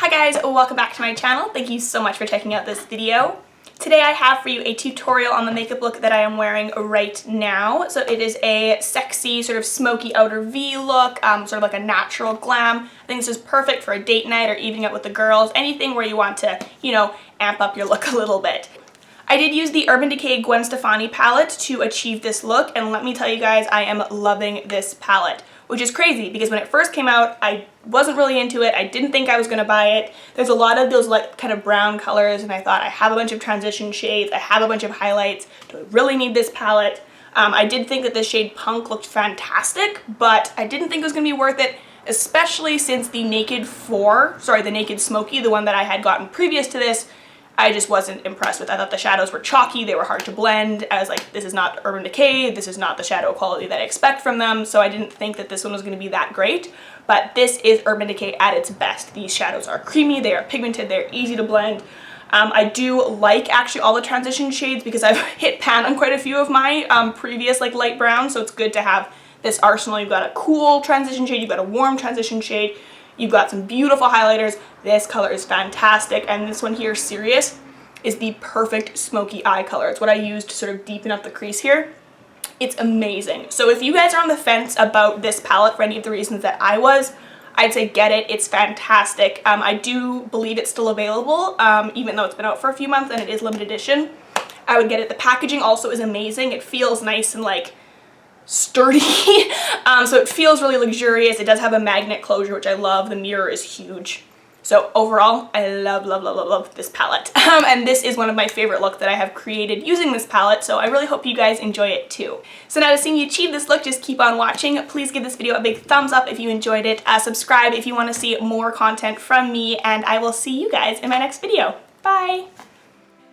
Hi guys, welcome back to my channel. Thank you so much for checking out this video. Today I have for you a tutorial on the makeup look that I am wearing right now. So it is a sexy sort of smoky outer V look, sort of like a natural glam. I think this is perfect for a date night or evening out with the girls, anything where you want to, amp up your look a little bit. I did use the Urban Decay Gwen Stefani palette to achieve this look, and let me tell you guys, I am loving this palette. Which is crazy because when it first came out, I wasn't really into it. I didn't think I was going to buy it. There's a lot of those like kind of brown colors, and I thought I have a bunch of transition shades, I have a bunch of highlights. Do I really need this palette? I did think that the shade Punk looked fantastic, but I didn't think it was going to be worth it, especially since the Naked Smoky, the one that I had gotten previous to this, I just wasn't impressed with. I thought the shadows were chalky, they were hard to blend. I was like, this is not Urban Decay, this is not the shadow quality that I expect from them, so I didn't think that this one was going to be that great. But this is Urban Decay at its best. These shadows are creamy, they are pigmented, they're easy to blend. I do like actually all the transition shades because I've hit pan on quite a few of my previous like light browns, so it's good to have this arsenal. You've got a cool transition shade, you've got a warm transition shade, you've got some beautiful highlighters. This color is fantastic, and this one here, Serious, is the perfect smoky eye color. It's what I used to sort of deepen up the crease here. It's amazing. So if you guys are on the fence about this palette for any of the reasons that I was, I'd say get it. It's fantastic. I do believe it's still available, even though it's been out for a few months and it is limited edition. I would get it. The packaging also is amazing. It feels nice and like sturdy, so it feels really luxurious. It does have a magnet closure, which I love. The mirror is huge. So overall, I love this palette. And this is one of my favorite looks that I have created using this palette, so I really hope you guys enjoy it too. So now to see me achieve this look, just keep on watching. Please give this video a big thumbs up if you enjoyed it. Subscribe if you want to see more content from me, and I will see you guys in my next video. Bye!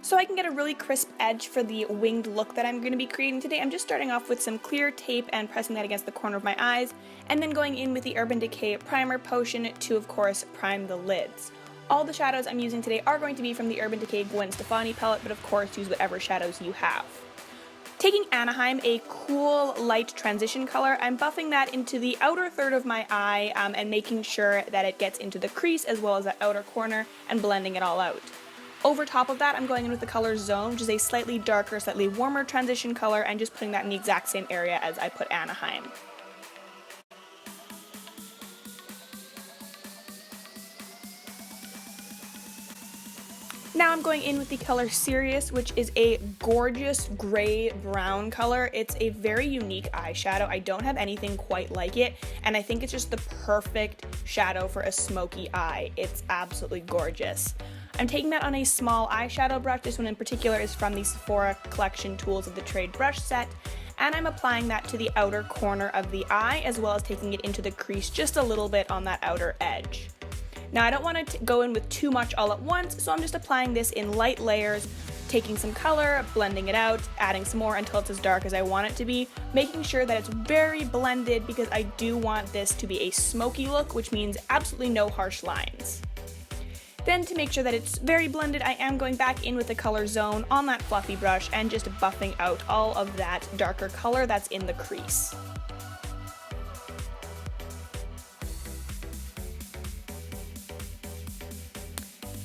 So I can get a really crisp edge for the winged look that I'm going to be creating today, I'm just starting off with some clear tape and pressing that against the corner of my eyes, and then going in with the Urban Decay Primer Potion to, of course, prime the lids. All the shadows I'm using today are going to be from the Urban Decay Gwen Stefani palette, but of course use whatever shadows you have. Taking Anaheim, a cool light transition color, I'm buffing that into the outer third of my eye and making sure that it gets into the crease as well as that outer corner and blending it all out. Over top of that, I'm going in with the color Zone, which is a slightly darker, slightly warmer transition color, and just putting that in the exact same area as I put Anaheim. Now I'm going in with the color Serious, which is a gorgeous gray-brown color. It's a very unique eyeshadow. I don't have anything quite like it, and I think it's just the perfect shadow for a smoky eye. It's absolutely gorgeous. I'm taking that on a small eyeshadow brush. This one in particular is from the Sephora collection Tools of the Trade brush set, and I'm applying that to the outer corner of the eye as well as taking it into the crease just a little bit on that outer edge. Now I don't want to go in with too much all at once, so I'm just applying this in light layers, taking some color, blending it out, adding some more until it's as dark as I want it to be, making sure that it's very blended because I do want this to be a smoky look, which means absolutely no harsh lines. Then to make sure that it's very blended, I am going back in with the color Zone on that fluffy brush and just buffing out all of that darker color that's in the crease.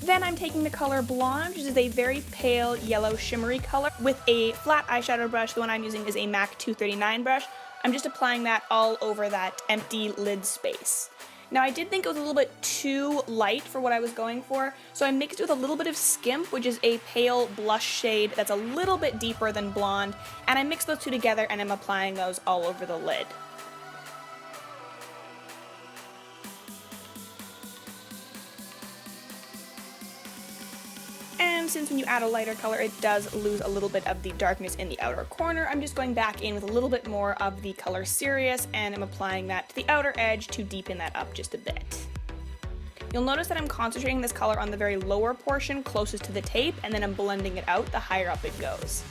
Then I'm taking the color Blanc, which is a very pale yellow shimmery color, with a flat eyeshadow brush. The one I'm using is a MAC 239 brush. I'm just applying that all over that empty lid space. Now I did think it was a little bit too light for what I was going for, so I mixed it with a little bit of Skimp, which is a pale blush shade that's a little bit deeper than blonde, and I mixed those two together and I'm applying those all over the lid. And since when you add a lighter color, it does lose a little bit of the darkness in the outer corner, I'm just going back in with a little bit more of the color Serious, and I'm applying that to the outer edge to deepen that up just a bit. You'll notice that I'm concentrating this color on the very lower portion closest to the tape, and then I'm blending it out the higher up it goes.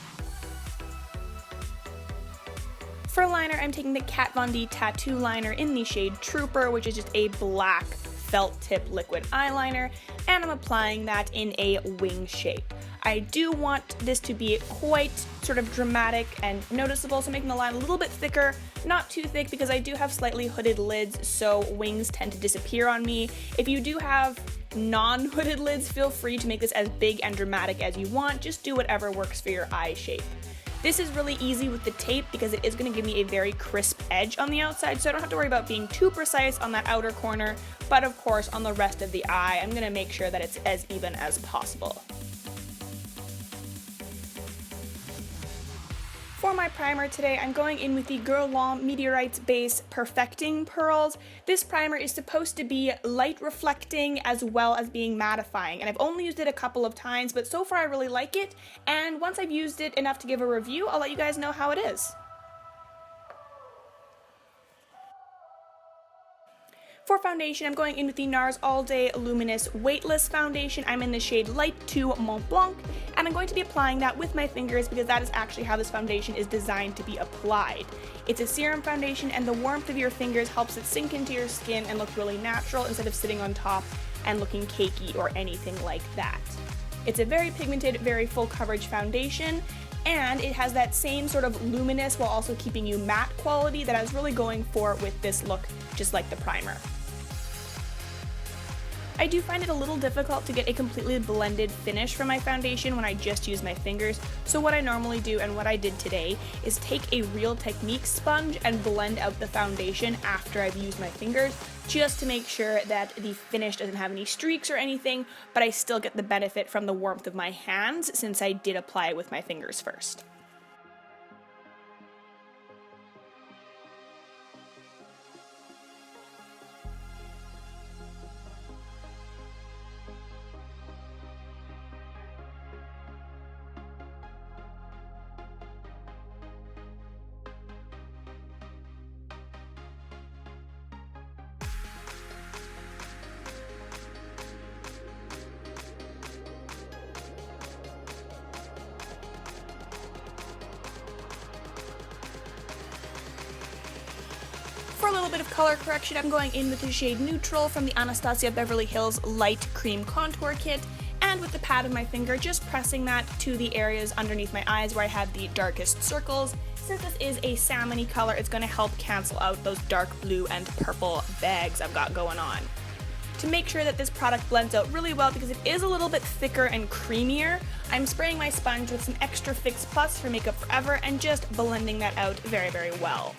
For liner, I'm taking the Kat Von D Tattoo Liner in the shade Trooper, which is just a black, felt tip liquid eyeliner, and I'm applying that in a wing shape. I do want this to be quite sort of dramatic and noticeable, so making the line a little bit thicker, not too thick because I do have slightly hooded lids, so wings tend to disappear on me. If you do have non-hooded lids, feel free to make this as big and dramatic as you want, just do whatever works for your eye shape. This is really easy with the tape because it is going to give me a very crisp edge on the outside, so I don't have to worry about being too precise on that outer corner, but of course on the rest of the eye, I'm going to make sure that it's as even as possible. For my primer today, I'm going in with the Guerlain Meteorites Base Perfecting Pearls. This primer is supposed to be light reflecting as well as being mattifying, and I've only used it a couple of times, but so far I really like it, and once I've used it enough to give a review, I'll let you guys know how it is. For foundation, I'm going in with the NARS All Day Luminous Weightless Foundation. I'm in the shade Light 2 Mont Blanc, and I'm going to be applying that with my fingers because that is actually how this foundation is designed to be applied. It's a serum foundation, and the warmth of your fingers helps it sink into your skin and look really natural instead of sitting on top and looking cakey or anything like that. It's a very pigmented, very full coverage foundation, and it has that same sort of luminous while also keeping you matte quality that I was really going for with this look, just like the primer. I do find it a little difficult to get a completely blended finish from my foundation when I just use my fingers, so what I normally do and what I did today is take a Real Techniques sponge and blend out the foundation after I've used my fingers, just to make sure that the finish doesn't have any streaks or anything, but I still get the benefit from the warmth of my hands since I did apply it with my fingers first. For a little bit of color correction, I'm going in with the shade Neutral from the Anastasia Beverly Hills Light Cream Contour Kit, and with the pad of my finger, just pressing that to the areas underneath my eyes where I have the darkest circles. Since this is a salmon-y color, it's going to help cancel out those dark blue and purple bags I've got going on. To make sure that this product blends out really well because it is a little bit thicker and creamier, I'm spraying my sponge with some Extra Fix Plus for Makeup Forever and just blending that out very, very well.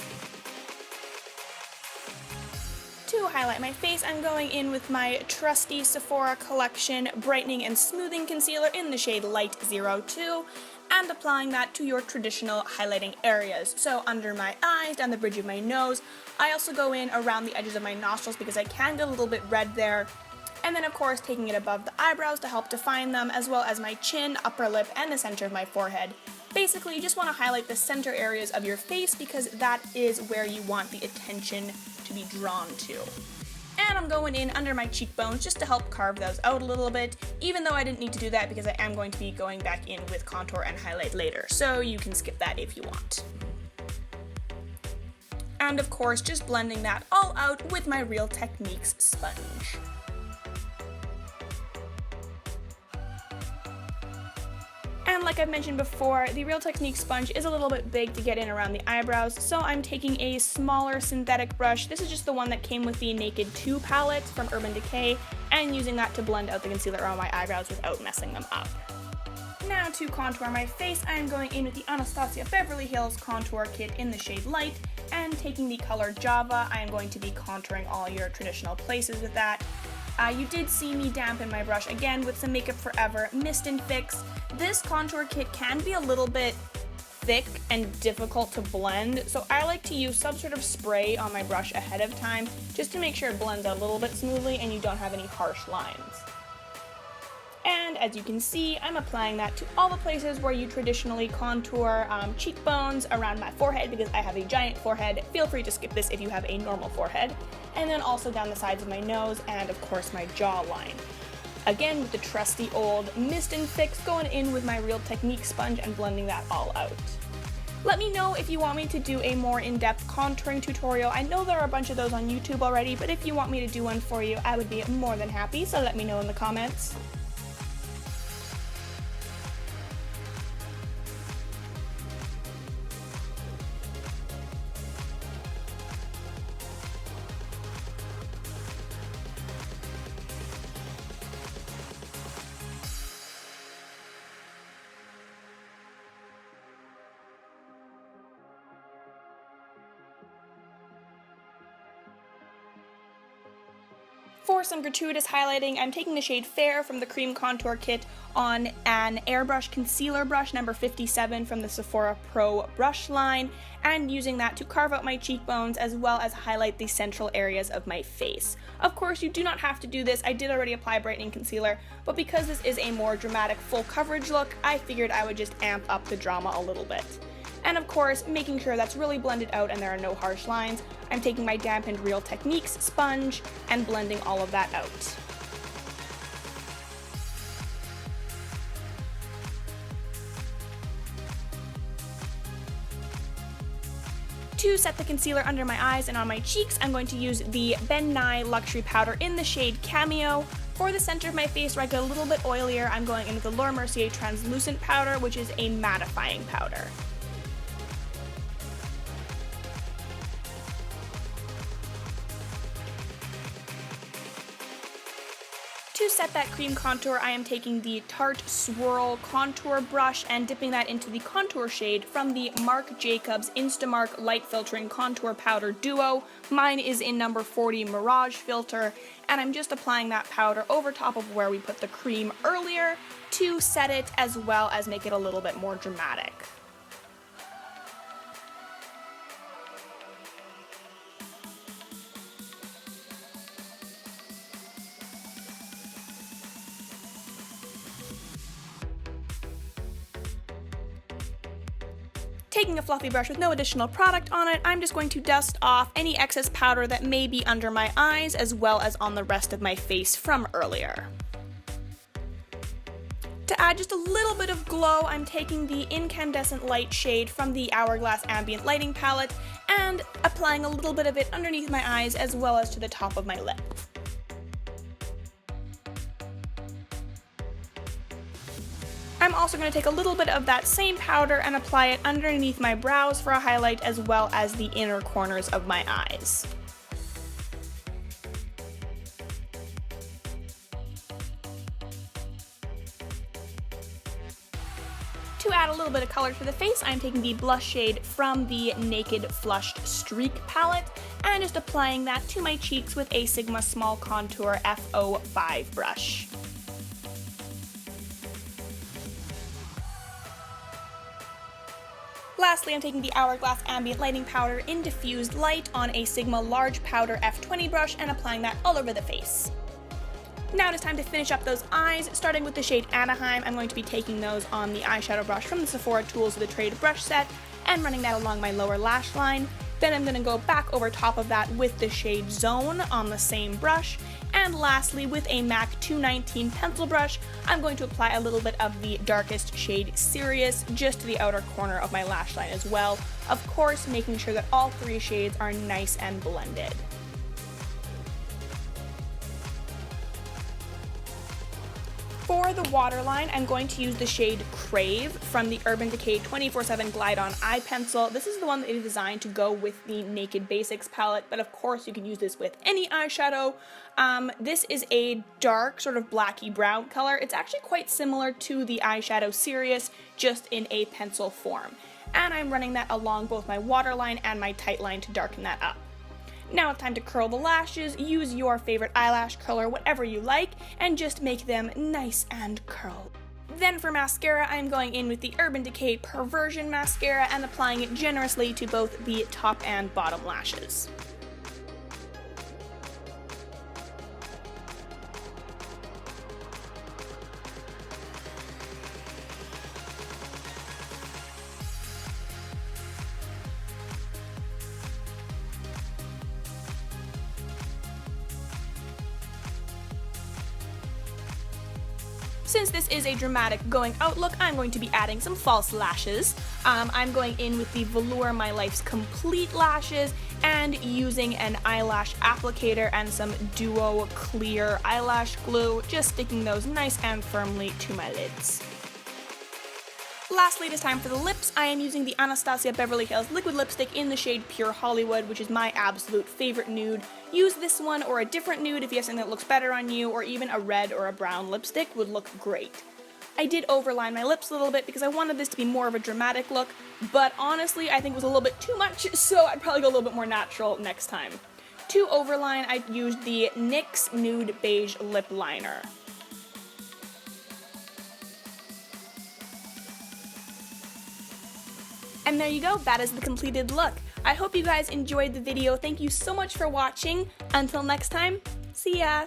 To highlight my face, I'm going in with my trusty Sephora Collection Brightening and Smoothing Concealer in the shade Light 02, and applying that to your traditional highlighting areas. So under my eyes, down the bridge of my nose. I also go in around the edges of my nostrils because I can get a little bit red there. And then of course taking it above the eyebrows to help define them, as well as my chin, upper lip, and the center of my forehead. Basically, you just want to highlight the center areas of your face because that is where you want the attention to be drawn to. And I'm going in under my cheekbones just to help carve those out a little bit, even though I didn't need to do that because I am going to be going back in with contour and highlight later, so you can skip that if you want. And of course, just blending that all out with my Real Techniques sponge. And like I've mentioned before, the Real Techniques sponge is a little bit big to get in around the eyebrows, so I'm taking a smaller synthetic brush. This is just the one that came with the Naked 2 palette from Urban Decay, and using that to blend out the concealer around my eyebrows without messing them up. Now to contour my face, I am going in with the Anastasia Beverly Hills Contour Kit in the shade Light, and taking the color Java, I am going to be contouring all your traditional places with that. You did see me dampen my brush again with some Makeup Forever Mist and Fix. This contour kit can be a little bit thick and difficult to blend, so I like to use some sort of spray on my brush ahead of time just to make sure it blends out a little bit smoothly and you don't have any harsh lines. And as you can see, I'm applying that to all the places where you traditionally contour, cheekbones, around my forehead because I have a giant forehead. Feel free to skip this if you have a normal forehead. And then also down the sides of my nose and of course my jawline. Again with the trusty old Mist and Fix, going in with my Real Techniques sponge and blending that all out. Let me know if you want me to do a more in-depth contouring tutorial. I know there are a bunch of those on YouTube already, but if you want me to do one for you, I would be more than happy, so let me know in the comments. For some gratuitous highlighting, I'm taking the shade Fair from the Cream Contour Kit on an airbrush concealer brush number 57 from the Sephora Pro brush line, and using that to carve out my cheekbones as well as highlight the central areas of my face. Of course, you do not have to do this. I did already apply brightening concealer, but because this is a more dramatic full coverage look, I figured I would just amp up the drama a little bit. And of course, making sure that's really blended out and there are no harsh lines, I'm taking my dampened Real Techniques sponge and blending all of that out. To set the concealer under my eyes and on my cheeks, I'm going to use the Ben Nye Luxury Powder in the shade Cameo. For the center of my face where I get a little bit oilier, I'm going in with the Laura Mercier Translucent Powder, which is a mattifying powder. To set that cream contour, I am taking the Tarte Swirl Contour Brush and dipping that into the contour shade from the Marc Jacobs Instamark Light Filtering Contour Powder Duo. Mine is in number 40 Mirage Filter, and I'm just applying that powder over top of where we put the cream earlier to set it as well as make it a little bit more dramatic. Taking a fluffy brush with no additional product on it, I'm just going to dust off any excess powder that may be under my eyes as well as on the rest of my face from earlier. To add just a little bit of glow, I'm taking the Incandescent Light shade from the Hourglass Ambient Lighting Palette and applying a little bit of it underneath my eyes as well as to the top of my lip. I'm also going to take a little bit of that same powder and apply it underneath my brows for a highlight as well as the inner corners of my eyes. To add a little bit of color to the face, I'm taking the blush shade from the Naked Flushed Streak palette and just applying that to my cheeks with a Sigma Small Contour F05 brush. Lastly, I'm taking the Hourglass Ambient Lighting Powder in Diffused Light on a Sigma Large Powder F20 brush and applying that all over the face. Now it is time to finish up those eyes. Starting with the shade Anaheim, I'm going to be taking those on the eyeshadow brush from the Sephora Tools of the Trade brush set and running that along my lower lash line. Then I'm going to go back over top of that with the shade Zone on the same brush. And lastly, with a MAC 219 pencil brush, I'm going to apply a little bit of the darkest shade Serious just to the outer corner of my lash line as well. Of course, making sure that all three shades are nice and blended. For the waterline, I'm going to use the shade Crave from the Urban Decay 24/7 Glide On Eye Pencil. This is the one that is designed to go with the Naked Basics palette, but of course you can use this with any eyeshadow. This is a dark, sort of blacky brown color. It's actually quite similar to the eyeshadow Serious, just in a pencil form. And I'm running that along both my waterline and my tight line to darken that up. Now it's time to curl the lashes. Use your favorite eyelash curler, whatever you like, and just make them nice and curled. Then for mascara, I'm going in with the Urban Decay Perversion mascara and applying it generously to both the top and bottom lashes. Since this is a dramatic going out look, I'm going to be adding some false lashes. I'm going in with the Velour My Life's Complete Lashes and using an eyelash applicator and some Duo Clear eyelash glue, just sticking those nice and firmly to my lids. Lastly, it is time for the lips. I am using the Anastasia Beverly Hills Liquid Lipstick in the shade Pure Hollywood, which is my absolute favorite nude. Use this one or a different nude if you have something that looks better on you, or even a red or a brown lipstick would look great. I did overline my lips a little bit because I wanted this to be more of a dramatic look, but honestly I think it was a little bit too much, so I'd probably go a little bit more natural next time. To overline, I used the NYX Nude Beige Lip Liner. And there you go, that is the completed look. I hope you guys enjoyed the video. Thank you so much for watching. Until next time, see ya!